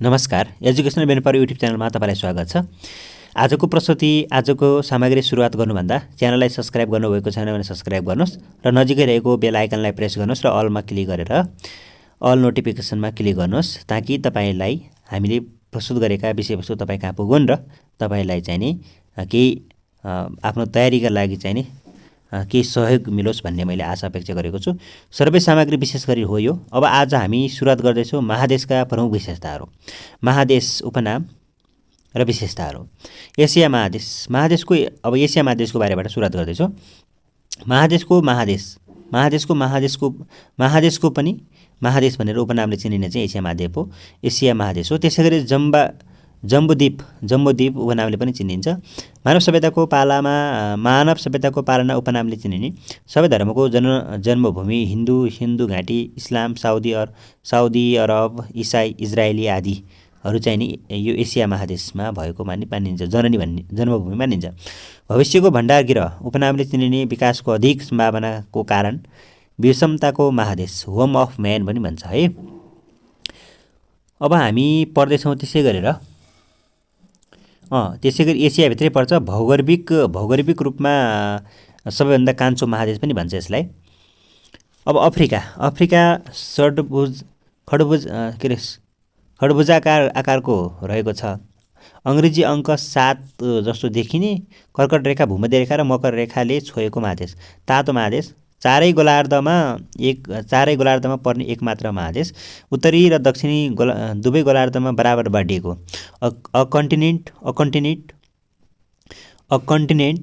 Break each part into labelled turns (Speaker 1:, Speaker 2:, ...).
Speaker 1: नमस्कार, educational benefit YouTube च्यानलमा तपाईँलाई स्वागत छ। आजको प्रस्तुति, आजको सामग्री सुरुवात गर्नुभन्दा च्यानललाई सब्स्क्राइब गर्नुभएको छैन भने सब्स्क्राइब गर्नुहोस् र नजिकै रहेको बेल आइकनलाई प्रेस गर्नुहोस् र अलमा क्लिक गरेर अल नोटिफिकेसनमा क्लिक गर्नुहोस् ताकि तपाईँलाई हामीले प्रस्तुत गरेका विषयवस्तु तपाईँ कहाँ पुगुन् र तपाईँलाई चाहिँ नि केही आफ्नो तयारीका लागि चाहिँ नि केही सहयोग मिलोस् भन्ने मैले आशा अपेक्षा गरेको छु। सर्वै सामग्री विशेष गरी हो यो। अब आज हामी सुरुवात गर्दैछौँ महादेशका प्रमुख विशेषताहरू, महादेश उपनाम र विशेषताहरू। एसिया महादेश, अब एसिया महादेशको बारेबाट सुरुवात गर्दैछौँ। महादेशको पनि महादेश भनेर उपनामले चिनिने चाहिँ एसिया महादेश हो। एसिया महादेश हो। त्यसै गरी जम्बुद्वीप उपनामले पनि चिनिन्छ। मानव सभ्यताको पालना उपनामले चिनिने सबै धर्मको जन्मभूमि हिन्दू घाँटी, इस्लाम, साउदी अरब, इसाई, इजरायली आदिहरू चाहिँ नि यो एसिया महादेशमा भएको मानिन्छ, जन्मभूमि मानिन्छ। भविष्यको भण्डारगृह उपनामले चिनिने विकासको अधिक सम्भावनाको कारण विषमताको महादेश, होम अफ म्यान पनि भन्छ है। अब हामी पढ्दैछौँ त्यसै गरी एसियाभित्रै पर्छ। भौगोलिक रूपमा सबैभन्दा कान्छो महादेश पनि भन्छ यसलाई। अब अफ्रिका खडभुजाकार आकारको रहेको छ। अङ्ग्रेजी अङ्क 7 जस्तो देखिने कर्कट रेखा, भूमध्य रेखा र मकर रेखाले छोएको महादेश, तातो महादेश, चारै गोलार्धमा पर्ने एकमात्र महादेश, उत्तरी र दक्षिणी दुवै गोलार्धमा बराबर बाँडिएको, अ कन्टिनेन्ट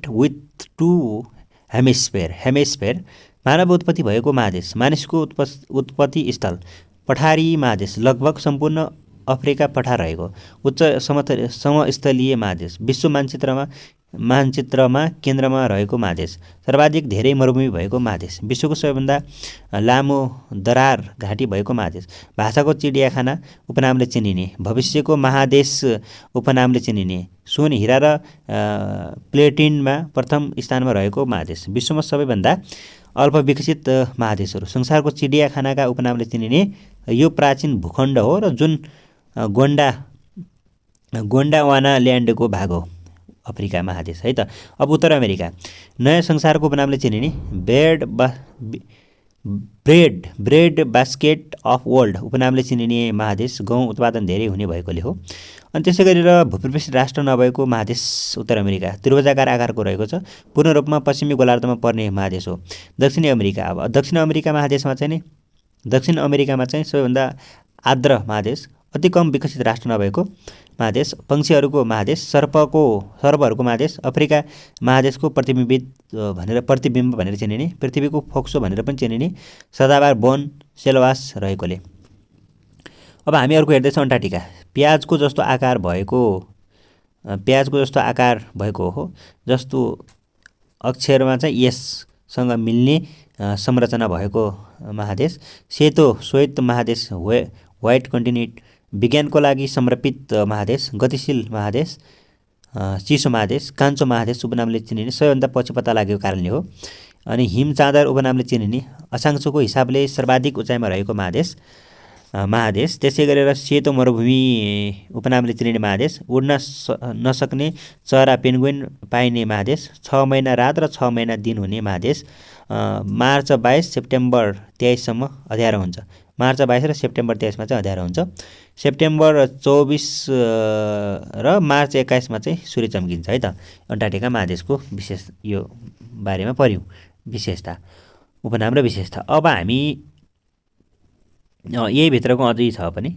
Speaker 1: विथ 2 हेमिस्फेयर, मानव उत्पत्ति भएको महादेश, मानिसको उत्पत्ति स्थल, पठारी महादेश, लगभग सम्पूर्ण अफ्रिका पठार रहेको, उच्च समस्थलीय महादेश, विश्व मानचित्रमा केन्द्रमा रहेको महादेश, सर्वाधिक धेरै मरुभूमि भएको महादेश, विश्वको सबैभन्दा लामो दरार घाँटी भएको महादेश, भाषाको चिडियाखाना उपनामले चिनिने, भविष्यको महादेश उपनामले चिनिने, सुन, हिरा र प्लेटिनमा प्रथम स्थानमा रहेको महादेश, विश्वमा सबैभन्दा अल्प विकसित महादेशहरू, संसारको चिडियाखानाका उपनामले चिनिने यो प्राचीन भूखण्ड हो र जुन गोन्डावाना ल्यान्डको भाग हो, अफ्रिका महादेश है त। अब उत्तर अमेरिका, नयाँ संसारको उपनामले चिनिने ब्रेड बास्केट अफ वर्ल्ड उपनामले चिनिने महादेश, गहुँ उत्पादन धेरै हुने भएकोले हो। अनि त्यसै गरेर भूपृष्ठ राष्ट्र नभएको महादेश उत्तर अमेरिका, त्रिभुजाकार आकारको रहेको छ, पूर्ण रूपमा पश्चिमी गोलार्धमा पर्ने महादेश हो। दक्षिणी अमेरिका, अब दक्षिण अमेरिकामा चाहिँ सबैभन्दा आर्द्र महादेश, अति कम विकसित राष्ट्र नभएको महादेश, पंक्षीहरूको महादेश, सर्पहरूको महादेश, अफ्रिका महादेशको प्रतिबिम्ब भनेर चिनिने, पृथ्वीको फोक्सो भनेर पनि चिनिने, सदाबार वन सेलवास रहेकोले। अब हामी अर्को हेर्दैछौँ अन्टार्क्टिका, प्याजको जस्तो आकार भएको हो, जस्तो अक्षरमा चाहिँ यससँग मिल्ने संरचना भएको महादेश, श्वेत महादेश, व्हाइट कन्टिनेन्ट, विज्ञानको लागि समर्पित महादेश, गतिशील महादेश, चिसो महादेश, कान्छो महादेश उपनामले चिनिने सबैभन्दा पछि पत्ता लागेको कारणले हो। अनि हिमचादर उपनामले चिनिने अक्षांशको हिसाबले सर्वाधिक उचाइमा रहेको महादेश, त्यसै गरेर सेतो मरुभूमि उपनामले चिनिने महादेश, उड्न नसक्ने चरा पेन्गुइन पाइने महादेश, 6 महिना रात र 6 महिना दिन हुने महादेश, मार्च 22 सेप्टेम्बर 23सम्म अँध्यारो हुन्छ। मार्च 22 र सेप्टेम्बर 23मा चाहिँ अँध्यारो हुन्छ। सेप्टेम्बर 24 र मार्च 21मा चाहिँ सूर्य चम्किन्छ है त। अन्टार्क्टिका महादेशको विशेष यो बारेमा पर्यो, विशेषता, उपनाम र विशेषता। अब हामी यही भित्रको अझै छ पनि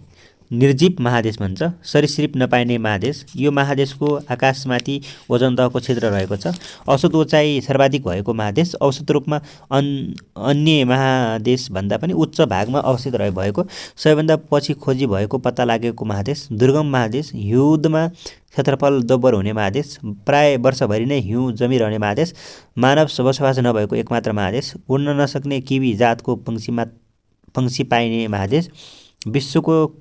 Speaker 1: निर्जीव महादेश भन्छ, सरीसृप नपाइने महादेश, यो महादेशको आकाशमाथि ओजन तहको क्षेत्र रहेको छ, औसत उचाइ सर्वाधिक भएको महादेश, औसत रूपमा अन्य महादेशभन्दा पनि उच्च भागमा अवस्थित भएको, सबैभन्दा पछि खोजी भएको पत्ता लागेको महादेश, दुर्गम महादेश, हिउँदमा क्षेत्रफल दोब्बर हुने महादेश, प्राय वर्षभरि नै हिउँ जमिरहने महादेश, मानव बसोबास नभएको एकमात्र महादेश, उड्न नसक्ने किवी जातको पंक्षी पाइने महादेश, विश्वको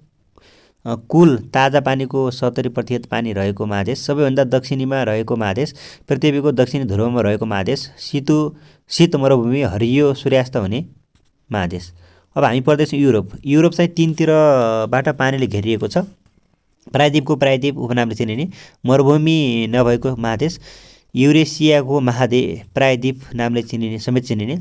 Speaker 1: कुल ताजा पानीको 70% पानी रहेको महादेश, सबैभन्दा दक्षिणीमा रहेको महादेश, पृथ्वीको दक्षिणी ध्रुवमा रहेको महादेश, शीत मरुभूमि, हरियो सूर्यास्त हुने महादेश। अब हामी पढ्दैछौँ युरोप चाहिँ 3तिरबाट पानीले घेरिएको छ। प्रायद्वीप उपनामले चिनिने मरुभूमि नभएको महादेश युरेसियाको प्रायद्वीप नामले समेत चिनिने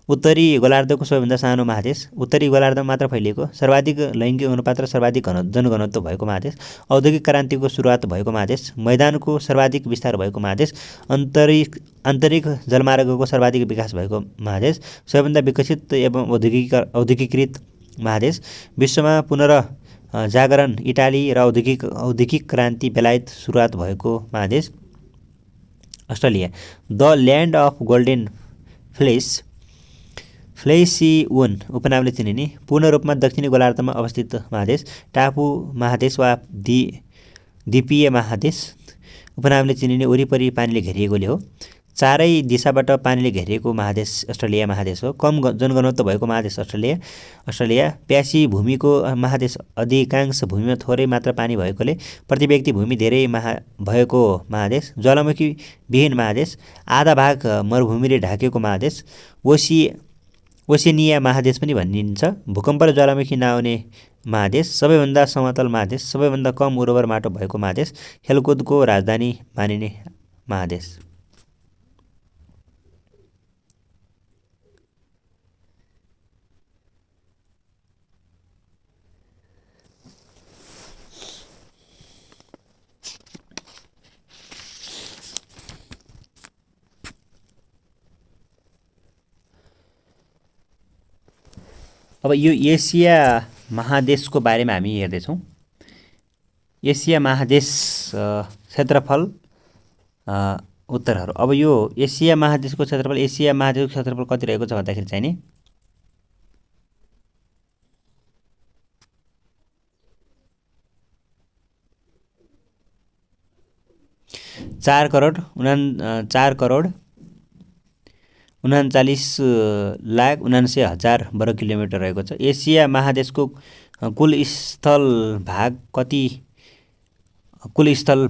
Speaker 1: उत्तरी गोलार्धको सबैभन्दा सानो महादेश उत्तरी गोलार्धमा मात्र फैलिएको सर्वाधिक लैङ्गिक अनुपात र सर्वाधिक जनघनत्व भएको महादेश औद्योगिक क्रान्तिको सुरुवात भएको महादेश मैदानको सर्वाधिक विस्तार भएको महादेश आन्तरिक जलमार्गको सर्वाधिक विकास भएको महादेश सबैभन्दा विकसित एवं औद्योगिकृत महादेश विश्वमा पुनर्जागरण इटाली र औद्योगिक क्रान्ति बेलायत सुरुवात भएको महादेश Australia the land of golden fleece उपनामले चिनिने पूर्ण रूपमा दक्षिणी गोलार्धमा अवस्थित महादेश टापु महादेश वा द्वीपीय महादेश उपनामले चिनिने वरिपरि पानीले घेरिएकोले हो चारै दिशाबाट पानीले घेरिएको महादेश अस्ट्रेलिया महादेश हो कम जनघनत्व भएको महादेश अस्ट्रेलिया प्यासी भूमिको महादेश अधिकांश भूमिमा थोरै मात्र पानी भएकोले प्रति व्यक्ति भूमि धेरै भएको महादेश ज्वालामुखी विहीन महादेश आधा भाग मरुभूमिले ढाकेको महादेश ओसेनिया महादेश पनि भनिन्छ भूकम्प र ज्वालामुखी नआउने महादेश सबैभन्दा समतल महादेश सबैभन्दा कम उर्वर माटो भएको महादेश खेलकुदको राजधानी मानिने महादेश अब यो एसिया महादेशको बारेमा हामी हेर्दैछौँ एसिया महादेश क्षेत्रफल उत्तरहरू अब यो एसिया महादेशको क्षेत्रफल कति रहेको छ भन्दाखेरि चाहिँ नि 4 करोड 39,79,00,000 वर्ग किलोमिटर रहेको छ एसिया महादेशको कुल स्थल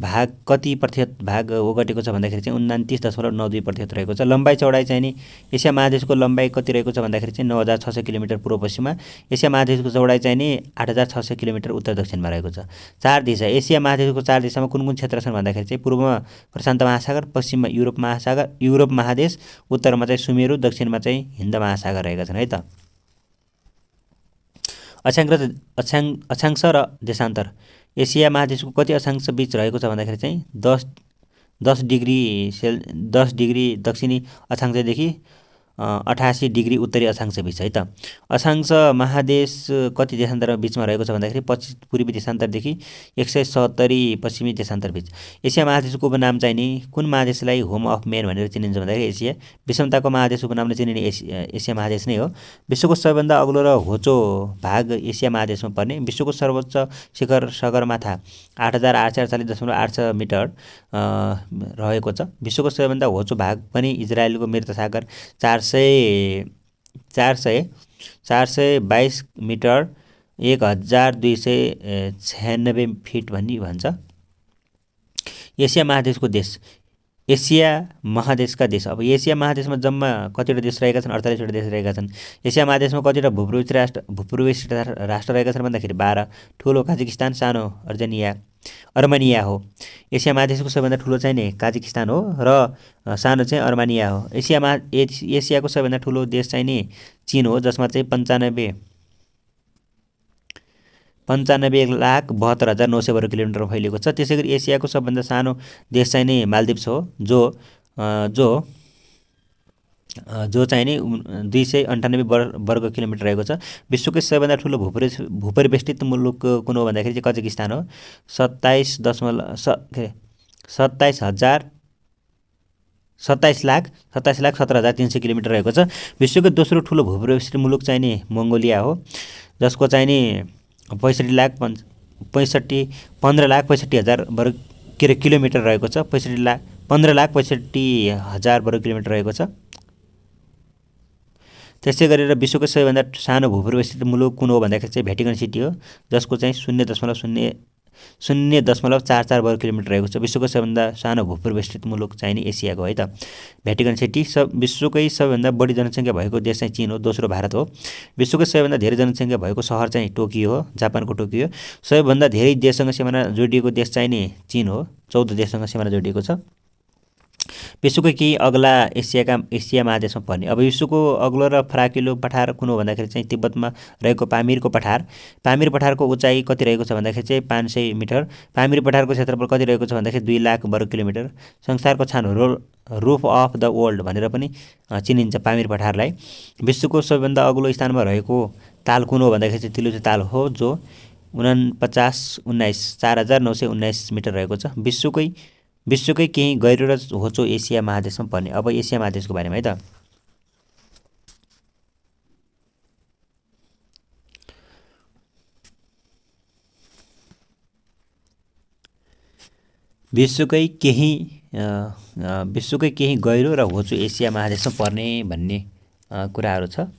Speaker 1: भाग कति प्रतिशत भाग ओगटेको छ भन्दाखेरि चाहिँ 29.92% रहेको छ लम्बाइ चौडाइ चाहिँ नि एसिया महादेशको लम्बाइ कति रहेको छ भन्दाखेरि चाहिँ 9,600 किलोमिटर पूर्व पश्चिममा एसिया महादेशको चौडाइ चाहिँ नि 8,600 किलोमिटर उत्तर दक्षिणमा रहेको छ चार दिशा एसिया महादेशको चार दिशामा कुन क्षेत्र छन् भन्दाखेरि चाहिँ पूर्वमा प्रशान्त महासागर पश्चिममा युरोप महादेश उत्तरमा चाहिँ सुमेरु दक्षिणमा चाहिँ हिन्द महासागर रहेका छन् है त अक्षांश र देशान्तर एसिया महादेशको कति अक्षांश बीच रहेको छ भन्दाखेरि चाहिँ 10 डिग्री दक्षिणी अक्षांशदेखि 88 डिग्री उत्तरी अक्षांश बीच है त अक्षांश महादेश कति देशान्तरमा बीचमा रहेको छ भन्दाखेरि 25 पूर्वी देशान्तरदेखि 170 पश्चिमी देशान्तर बीच एसिया महादेशको उपनाम चाहिँ नि कुन महादेशलाई होम अफ मेन भनेर चिनिन्छ भन्दाखेरि एसिया विषमताको महादेश उपनामले चिनिने एसिया महादेश नै हो विश्वको सबैभन्दा अग्लो र होचो भाग एसिया महादेशमा पर्ने विश्वको सर्वोच्च शिखर सगरमाथा 8,840.86 मिटर रहेको छ विश्वको सबैभन्दा होचो भाग पनि इजरायलको मृत सागर 422 मिटर 1,296 फिट भन्छ एसिया महादेशको देश एसिया महादेशका देश अब एसिया महादेशमा जम्मा कतिवटा देश रहेका छन् 48 वटा देश रहेका छन् एसिया महादेशमा कतिवटा भूपूर्वी राष्ट्र रहेका छन् भन्दाखेरि 12 ठुलो काजाकिस्तान सानो अर्मेनिया हो एसिया महादेशको सबैभन्दा ठुलो चाहिँ नि काजाकिस्तान हो र सानो चाहिँ अर्मेनिया हो एसियाको सबैभन्दा ठुलो देश चाहिँ नि चीन हो जसमा चाहिँ 95,72,900 वर्ग किलोमिटरमा फैलिएको छ त्यसैगरी एसियाको सबैभन्दा सानो देश चाहिँ नि मालदिप्स हो जो चाहिँ नि 298 वर्ग किलोमिटर रहेको छ विश्वकै सबैभन्दा ठुलो भूपरिवेष्टित मुलुक कुन हो भन्दाखेरि चाहिँ कजाकिस्तान हो 27,17,17,17,300 किलोमिटर रहेको छ विश्वको दोस्रो ठुलो भूपरिवेष्टित मुलुक चाहिँ नि मङ्गोलिया हो जसको चाहिँ नि 15,65,000 वर्ग किलोमिटर रहेको छ 15,65,000 वर्ग किलोमिटर रहेको छ त्यसै गरेर विश्वको सबैभन्दा सानो भूपरिवेष्टित मुलुक कुन हो भन्दाखेरि चाहिँ भ्याटिकन सिटी हो जसको चाहिँ 0.44 वर्ग किलोमिटर रहेको छ। विश्वको सबैभन्दा सानो भूप्रविष्टित मुलुक चाहिँ नि एसियाको है त। भ्याटिकन सिटी विश्वकै सबैभन्दा बढी जनसङ्ख्या भएको देश चाहिँ चीन हो, दोस्रो भारत हो। विश्वकै सबैभन्दा धेरै जनसङ्ख्या भएको सहर चाहिँ टोकियो हो, जापानको टोकियो। सबैभन्दा धेरै देशसँग सिमाना जोडिएको देश चाहिँ नि चीन हो, 14 देशसँग सिमाना जोडिएको छ। विश्वको केही अग्ला एसिया महादेशमा पर्ने। अब विश्वको अग्लो र फराकिलो पठार कुन हो भन्दाखेरि चाहिँ तिब्बतमा रहेको पामिरको पठार। पामिर पठारको उचाइ कति रहेको छ भन्दाखेरि चाहिँ 500 मिटर। पामिर पठारको क्षेत्रफल कति रहेको छ भन्दाखेरि 2 लाख वर्ग किलोमिटर। संसारको छानो रुफ अफ द वर्ल्ड भनेर पनि चिनिन्छ पामिर पठारलाई। विश्वको सबैभन्दा अग्लो स्थानमा रहेको ताल कुन हो भन्दाखेरि चाहिँ तिलुचे ताल हो, जो 4919 मिटर रहेको छ। विश्वकै केही गहिरो र होचो एसिया महादेशमा पर्ने। अब एसिया महादेशको बारेमा है त। विश्वकै केही गहिरो र होचो एसिया महादेशमा पर्ने भन्ने कुराहरू छ।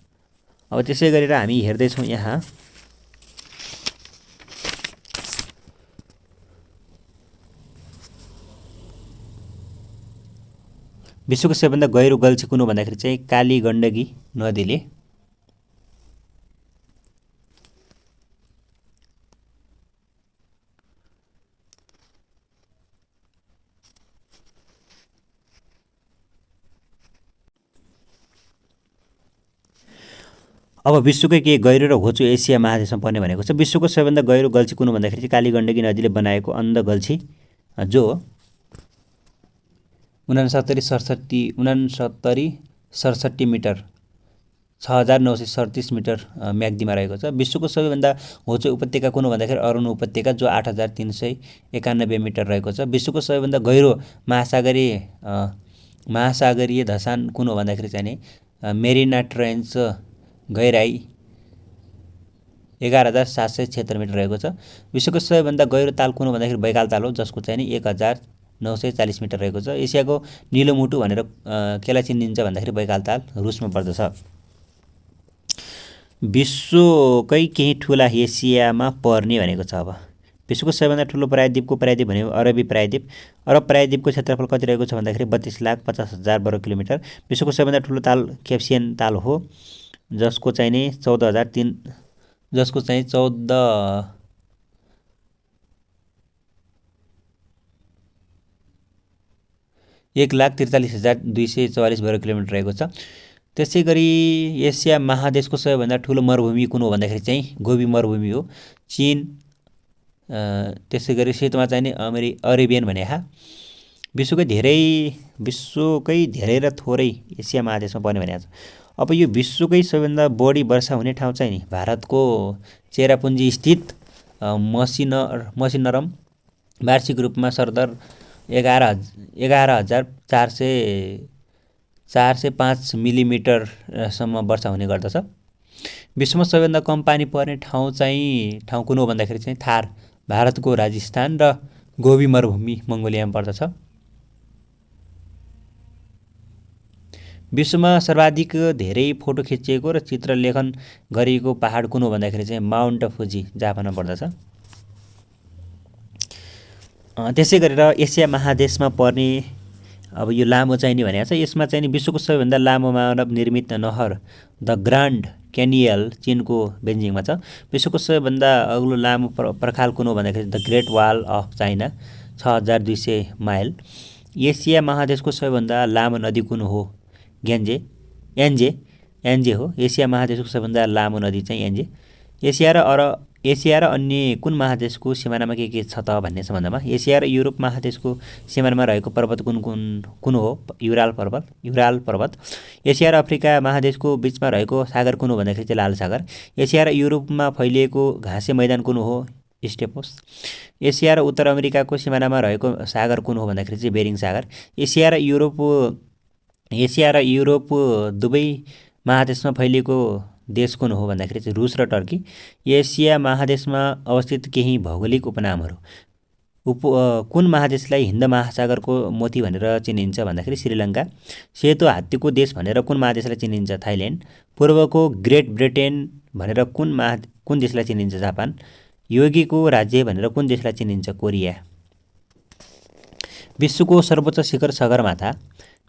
Speaker 1: अब त्यसै गरेर हामी हेर्दैछौँ यहाँ विश्वको सबैभन्दा गहिरो गल्छी कुन हो भन्दाखेरि चाहिँ काली गण्डकी नदीले। अब विश्वकै केही गहिरो र होचो एसिया महादेशमा पर्ने भनेको छ। विश्वको सबैभन्दा गहिरो गल्छी कुन हो भन्दाखेरि चाहिँ काली गण्डकी नदीले बनाएको अन्ध गल्छी, जो 6967 मिटर 6937 मिटर म्याग्दीमा रहेको छ। विश्वको सबैभन्दा होचो उपत्यका कुन हो भन्दाखेरि अरुण उपत्यका, जो 8391 मिटर रहेको छ। विश्वको सबैभन्दा गहिरो महासागरीय धसान कुन हो भन्दाखेरि चाहिँ मेरिना ट्रेन्च, गहिराई 11776 मिटर रहेको छ। विश्वको सबैभन्दा गहिरो ताल कुन हो भन्दाखेरि बैकाल ताल हो, जसको चाहिँ 1940 मिटर रहेको छ। एसियाको निलो मुटु भनेर केलाई चिनिन्छ भन्दाखेरि बैकाल ताल रुसमा पर्दछ। विश्वकै केही ठुला एसियामा पर्ने भनेको छ। अब विश्वको सबैभन्दा ठुलो प्रायद्वीप भनेको अरबी प्रायद्वीप। अरब प्रायद्वीपको क्षेत्रफल कति रहेको छ भन्दाखेरि 32,50,000 वर्ग किलोमिटर। विश्वको सबैभन्दा ठुलो ताल क्यास्पियन ताल हो, जसको चाहिँ 1,43,244 वर्ग किलोमिटर रहेको छ। त्यसै गरी एसिया महादेशको सबैभन्दा ठुलो मरुभूमि कुन हो भन्दाखेरि चाहिँ गोबी मरुभूमि हो, चीन। त्यसै गरी सेतोमा चाहिँ अरेबियन भने। विश्वकै धेरै र थोरै एसिया महादेशमा पर्ने भनेको छ। अब यो विश्वकै सबैभन्दा बढी वर्षा हुने ठाउँ चाहिँ नि भारतको चेरापुन्जी स्थित मसिनरम वार्षिक रूपमा सरदर 11,405 मिलिमिटरसम्म वर्षा हुने गर्दछ। विश्वमा सबैभन्दा कम पानी पर्ने ठाउँ कुन हो भन्दाखेरि चाहिँ थार, भारतको राजस्थान र गोबी मरुभूमि मङ्गोलियामा पर्दछ। विश्वमा सर्वाधिक धेरै फोटो खिचिएको र चित्रलेखन गरिएको पहाड कुन हो भन्दाखेरि चाहिँ माउन्ट फुजी, जापानमा पर्दछ। त्यसै गरेर एसिया महादेशमा पर्ने अब यो लामो चाहिँ नि भनेको छ। यसमा चाहिँ विश्वको सबैभन्दा लामो मानव निर्मित नहर द ग्रान्ड क्यानियल चीनको बेजिङमा छ। विश्वको सबैभन्दा अग्लो लामो पर्खाल कुन हो भन्दाखेरि the great wall of China, 6200 mile. Asia महादेशको सबैभन्दा लामो नदी कुन हो? एन्जे हो। एसिया महादेशको सबैभन्दा लामो नदी चाहिँ एन्जे। एसिया र अन्य कुन महादेशको सिमानामा के छ त भन्ने सम्बन्धमा एसिया र युरोप महादेशको सिमानामा रहेको पर्वत कुन हो? युराल पर्वत। एसिया र अफ्रिका महादेशको बीचमा रहेको सागर कुन हो भन्दाखेरि चाहिँ लाल सागर। एसिया र युरोपमा फैलिएको घाँसे मैदान कुन हो? स्टेपोस। एसिया र उत्तर अमेरिकाको सिमानामा रहेको सागर कुन हो भन्दाखेरि चाहिँ बेरिङ सागर। एसिया र युरोप दुवै महादेशमा फैलिएको देश कुन हो भन्दाखेरि चाहिँ रुस र टर्की। एसिया महादेशमा अवस्थित केही भौगोलिक उपनामहरू। कुन महादेशलाई हिन्द महासागरको मोती भनेर चिनिन्छ भन्दाखेरि श्रीलङ्का। सेतो हात्तीको देश भनेर कुन महादेशलाई चिनिन्छ? थाइल्यान्ड। पूर्वको ग्रेट ब्रिटेन भनेर कुन देशलाई चिनिन्छ? जापान। योगीको राज्य भनेर कुन देशलाई चिनिन्छ? कोरिया। विश्वको सर्वोच्च शिखर सगरमाथा।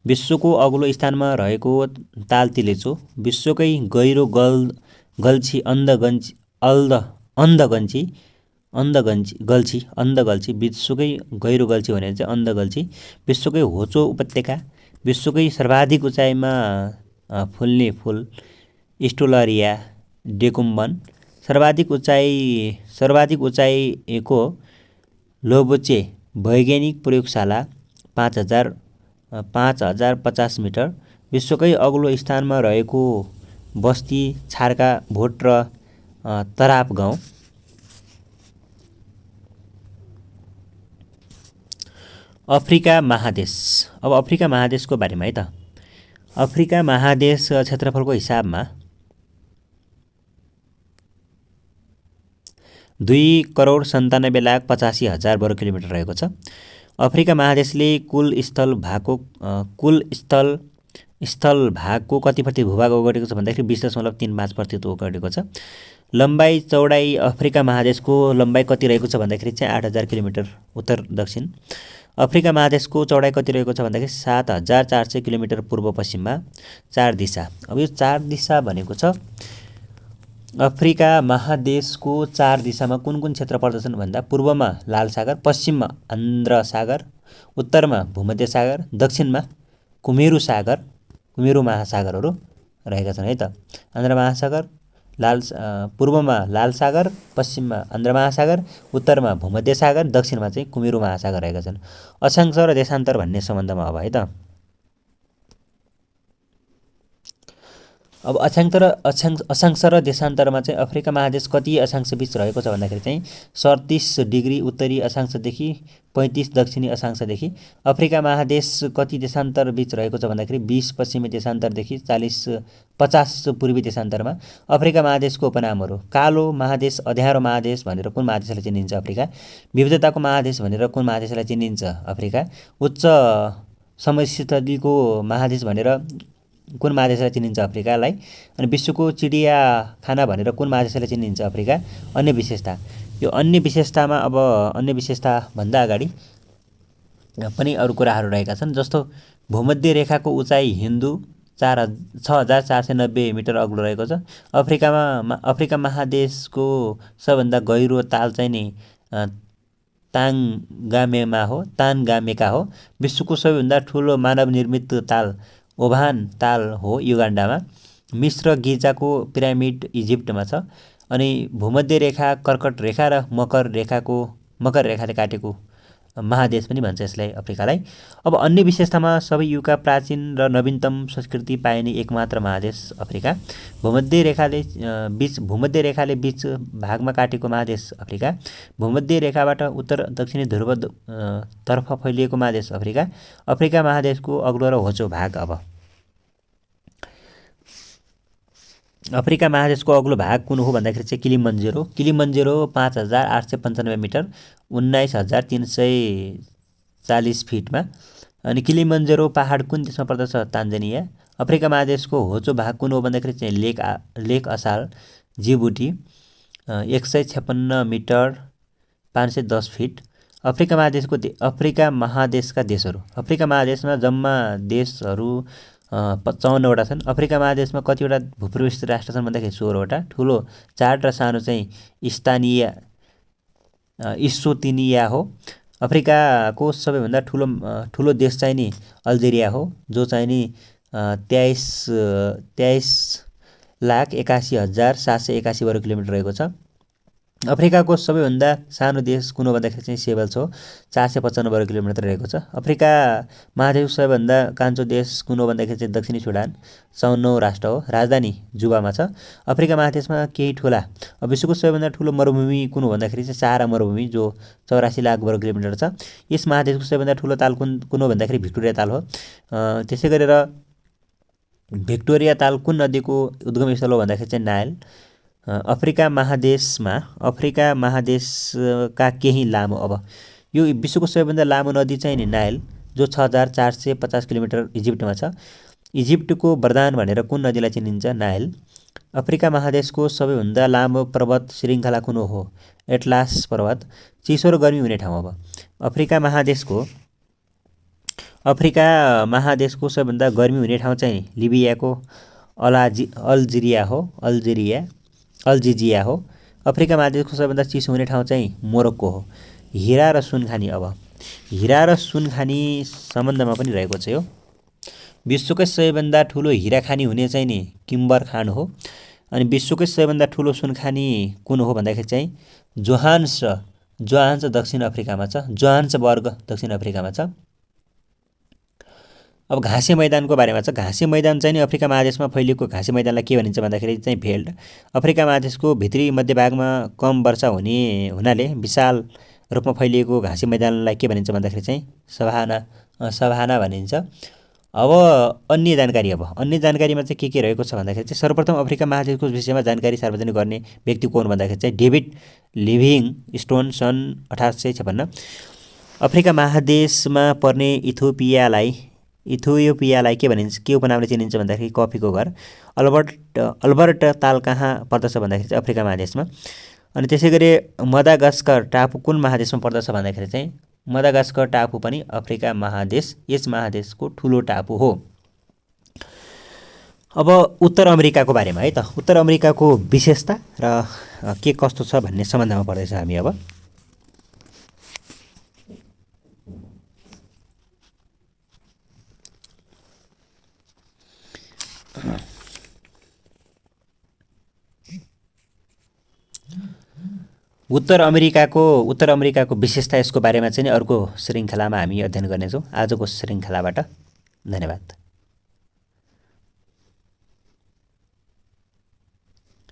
Speaker 1: विश्वको अग्लो स्थानमा रहेको ताल तिलेचो। विश्वकै गहिरो गल्छी अन्धगल्छी। विश्वकै गहिरो गल्छी भनेर चाहिँ अन्धगल्छी। विश्वकै होचो उपत्यका। विश्वकै सर्वाधिक उचाइमा फुल्ने फुल स्टोलरिया डेकुम्बन। सर्वाधिक उचाइको लोबोचे वैज्ञानिक प्रयोगशाला 5050 मिटर। विश्वकै अग्लो स्थानमा रहेको बस्ती छार्का भोट र तराप गाउँ। अफ्रिका महादेश। अब अफ्रिका महादेशको बारेमा है त। अफ्रिका महादेश क्षेत्रफलको हिसाबमा 2,97,85,000 वर्ग किलोमिटर रहेको छ। अफ्रिका महादेशले कुल स्थल भागको कति प्रति भूभाग ओगटेको छ भन्दाखेरि 20.35% ओगटेको छ। लम्बाइ चौडाइ अफ्रिका महादेशको लम्बाइ कति रहेको छ भन्दाखेरि चाहिँ 8,000 किलोमिटर उत्तर दक्षिण। अफ्रिका महादेशको चौडाइ कति रहेको छ भन्दाखेरि 7,400 किलोमिटर पूर्व पश्चिममा 4 दिशा। अब यो 4 दिशा भनेको छ अफ्रिका महादेशको 4 दिशामा कुन कुन क्षेत्र पर्दछन् भन्दा पूर्वमा लाल सागर, पश्चिममा आन्ध्र सागर, उत्तरमा भूमध्य सागर, दक्षिणमा कुमेरू महासागरहरू रहेका छन् है त। आन्ध्र महासागर, पूर्वमा लाल सागर, पश्चिममा आन्ध्र महासागर, उत्तरमा भूमध्य सागर, दक्षिणमा चाहिँ कुमेरू महासागर रहेका छन्। अक्षांश र देशान्तर भन्ने सम्बन्धमा अब है त। अब अक्षांश र देशान्तरमा चाहिँ अफ्रिका महादेश कति अक्षांश बीच रहेको छ भन्दाखेरि चाहिँ 37 डिग्री उत्तरी अक्षांशदेखि 35 दक्षिणी अक्षांशदेखि। अफ्रिका महादेश कति देशान्तर बीच रहेको छ भन्दाखेरि 20 पश्चिमी देशान्तरदेखि 50 पूर्वी देशान्तरमा। अफ्रिका महादेशको उपनामहरू: कालो महादेश, अँध्यारो महादेश भनेर कुन महादेशलाई चिनिन्छ? अफ्रिका। विविधताको महादेश भनेर कुन महादेशलाई चिनिन्छ? अफ्रिका। उच्च समशीतलीको महादेश भनेर कुन महादेशलाई चिनिन्छ? अफ्रिकालाई। अनि विश्वको चिडियाखाना भनेर कुन महादेशलाई चिनिन्छ? अफ्रिका। अन्य विशेषता: यो अन्य विशेषताभन्दा अगाडि पनि अरू कुराहरू रहेका छन्, जस्तो भूमध्य रेखाको उचाइ हिन्दू 6,490 मिटर अग्लो रहेको छ। अफ्रिका महादेशको सबभन्दा गहिरो ताल चाहिँ नि तानगामेका हो। विश्वको सबैभन्दा ठुलो मानव निर्मित ताल ओभान ताल हो युगान्डामा। मिस्र गिजाको पिरामिड इजिप्टमा छ। अनि भूमध्य रेखा, कर्कट रेखा र मकर रेखाले काटेको महादेश पनि भन्छ यसलाई अफ्रिकालाई। अब अन्य विशेषतामा सबै युगका प्राचीन र नवीनतम संस्कृति पाइने एकमात्र महादेश अफ्रिका। भूमध्य रेखाले बीच भागमा काटेको महादेश अफ्रिका। भूमध्य रेखाबाट उत्तर दक्षिणी ध्रुव तर्फ फैलिएको महादेश अफ्रिका। अफ्रिका महादेशको अग्लो र होचो भाग। अब अफ्रिका महादेशको अग्लो भाग कुन हो भन्दाखेरि चाहिँ किलिमन्जेरो 5,895 मिटर 19,340 फिटमा। अनि किलिमन्जेरो पहाड कुन देशमा पर्दछ? तान्जानिया। अफ्रिका महादेशको होचो भाग कुन हो भन्दाखेरि चाहिँ लेक असाल, जिबुटी 156 मिटर 510 फिट। अफ्रिका महादेशका देशहरू: अफ्रिका महादेशमा जम्मा देशहरू 55वटा छन्। अफ्रिका महादेशमा कतिवटा भूप्रविष्ट राष्ट्र छन् भन्दाखेरि 16वटा। ठुलो 4 र सानो चाहिँ इस्वातिनिया हो। अफ्रिकाको सबैभन्दा ठुलो देश चाहिँ नि अल्जेरिया हो, जो चाहिँ नि 23,81,781 वर्ग किलोमिटर रहेको छ। अफ्रिकाको सबैभन्दा सानो देश कुन हो भन्दाखेरि चाहिँ सेबल्स हो, 455 वर्ग किलोमिटर रहेको छ। अफ्रिका महादेशको सबैभन्दा कान्छो देश कुन हो भन्दाखेरि चाहिँ दक्षिणी सुडान 54औं राष्ट्र हो, राजधानी जुबामा छ। अफ्रिका महादेशमा केही ठुला विश्वको सबैभन्दा ठुलो मरुभूमि कुन हो भन्दाखेरि चाहिँ सहारा मरुभूमि, जो 84 लाख वर्ग किलोमिटर छ। यस महादेशको सबैभन्दा ठुलो ताल कुन हो भन्दाखेरि भिक्टोरिया ताल हो। त्यसै गरेर भिक्टोरिया ताल कुन नदीको उद्गम स्थल हो भन्दाखेरि चाहिँ नाइल। अफ्रिका महादेशका केही लामो, अब यो विश्वको सबैभन्दा लामो नदी चाहिँ नि नाइल, जो 6,450 किलोमिटर इजिप्टमा छ। इजिप्टको वरदान भनेर कुन नदीलाई चिनिन्छ? नाइल। अफ्रिका महादेशको सबैभन्दा लामो पर्वत श्रृङ्खला कुन हो? एटलास पर्वत चिसो र गर्मी हुने ठाउँ। अब अफ्रिका महादेशको सबैभन्दा गर्मी हुने ठाउँ चाहिँ लिबियाको अल्जिजिया हो। अफ्रिका महादेशको सबैभन्दा चिसो हुने ठाउँ चाहिँ मोरक्को हो। हिरा र सुनखानी। अब हिरा र सुनखानी सम्बन्धमा पनि रहेको छ यो। विश्वकै सबैभन्दा ठुलो हिरा खानी हुने चाहिँ नि किम्बर खान हो। अनि विश्वकै सबैभन्दा ठुलो सुनखानी कुन हो भन्दाखेरि चाहिँ जोहान्स दक्षिण अफ्रिकामा छ। जोहान्सबर्ग दक्षिण अफ्रिकामा छ। अब घाँसे मैदानको बारेमा छ। घाँसे मैदान चाहिँ नि अफ्रिका महादेशमा फैलिएको घाँसे मैदानलाई के भनिन्छ भन्दाखेरि चाहिँ भेल्ड। अफ्रिका महादेशको भित्री मध्यभागमा कम वर्षा हुनाले विशाल रूपमा फैलिएको घाँसे मैदानलाई के भनिन्छ भन्दाखेरि चाहिँ सभाना भनिन्छ। अब अन्य जानकारीमा चाहिँ के रहेको छ भन्दाखेरि चाहिँ सर्वप्रथम अफ्रिका महादेशको विषयमा जानकारी सार्वजनिक गर्ने व्यक्ति कोन भन्दाखेरि चाहिँ डेभिड लिभिङस्टोन सन् 1856। अफ्रिका महादेशमा पर्ने इथियोपियालाई के भनिन्छ, के उपनामले चिनिन्छ भन्दाखेरि कफीको घर। अल्बर्ट ताल कहाँ पर्दछ भन्दाखेरि चाहिँ अफ्रिका महादेशमा। अनि त्यसै गरी मदागास्कर टापु कुन महादेशमा पर्दछ भन्दाखेरि चाहिँ मदागास्कर टापु पनि अफ्रिका महादेश, यस महादेशको ठुलो टापु हो। अब उत्तर अमेरिकाको बारेमा है त। उत्तर अमेरिकाको विशेषता र के कस्तो छ भन्ने सम्बन्धमा पढ्दैछ हामी। अब उत्तर अमेरिकाको विशेषता, यसको बारेमा चाहिँ अर्को श्रृङ्खलामा हामी अध्ययन गर्नेछौँ। आजको श्रृङ्खलाबाट धन्यवाद।